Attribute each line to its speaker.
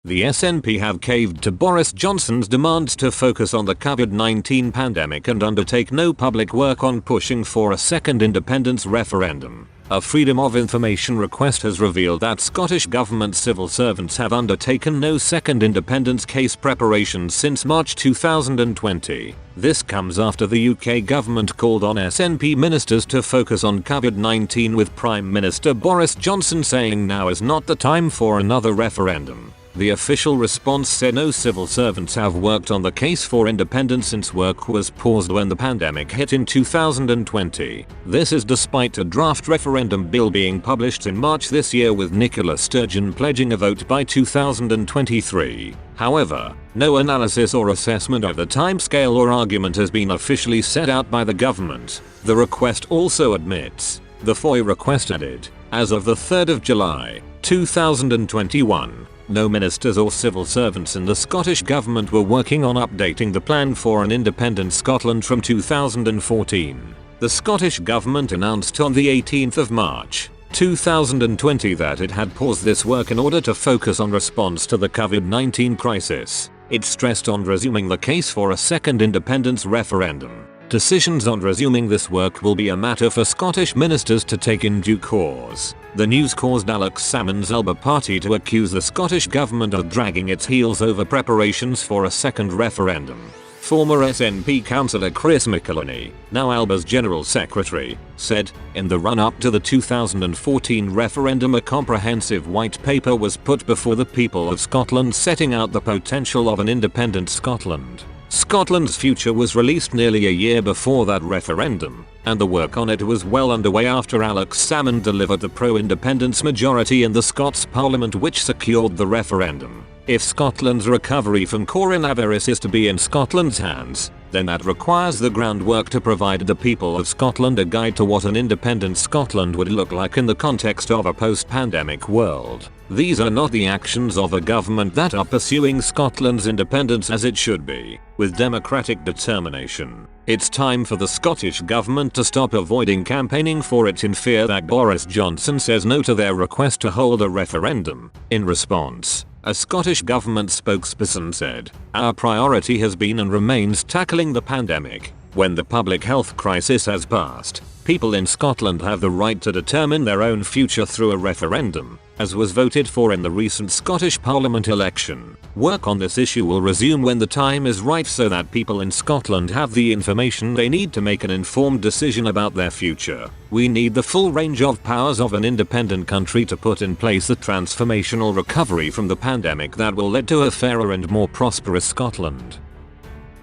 Speaker 1: The SNP have caved to Boris Johnson's demands to focus on the COVID-19 pandemic and undertake no public work on pushing for a second independence referendum. A Freedom of Information request has revealed that Scottish Government civil servants have undertaken no second independence case preparations since March 2020. This comes after the UK government called on SNP ministers to focus on COVID-19, with Prime Minister Boris Johnson saying now is not the time for another referendum. The official response said no civil servants have worked on the case for independence since work was paused when the pandemic hit in 2020. This is despite a draft referendum bill being published in March this year, with Nicola Sturgeon pledging a vote by 2023. However, no analysis or assessment of the timescale or argument has been officially set out by the government. The request also admits, the FOI request added, as of the 3rd of July, 2021, no ministers or civil servants in the Scottish Government were working on updating the plan for an independent Scotland from 2014. The Scottish Government announced on the 18th of March, 2020 that it had paused this work in order to focus on response to the COVID-19 crisis. It stressed on resuming the case for a second independence referendum. Decisions on resuming this work will be a matter for Scottish ministers to take in due course. The news caused Alex Salmond's Labour Party to accuse the Scottish Government of dragging its heels over preparations for a second referendum. Former SNP councillor Chris McIlhenny, now Alba's General Secretary, said, in the run-up to the 2014 referendum a comprehensive white paper was put before the people of Scotland setting out the potential of an independent Scotland. Scotland's future was released nearly a year before that referendum, and the work on it was well underway after Alex Salmond delivered the pro-independence majority in the Scots Parliament which secured the referendum. If Scotland's recovery from coronavirus is to be in Scotland's hands, then that requires the groundwork to provide the people of Scotland a guide to what an independent Scotland would look like in the context of a post-pandemic world. These are not the actions of a government that are pursuing Scotland's independence as it should be, with democratic determination. It's time for the Scottish Government to stop avoiding campaigning for it in fear that Boris Johnson says no to their request to hold a referendum. In response, a Scottish Government spokesperson said, "Our priority has been and remains tackling the pandemic. When the public health crisis has passed, people in Scotland have the right to determine their own future through a referendum, as was voted for in the recent Scottish Parliament election. Work on this issue will resume when the time is right so that people in Scotland have the information they need to make an informed decision about their future. We need the full range of powers of an independent country to put in place the transformational recovery from the pandemic that will lead to a fairer and more prosperous Scotland."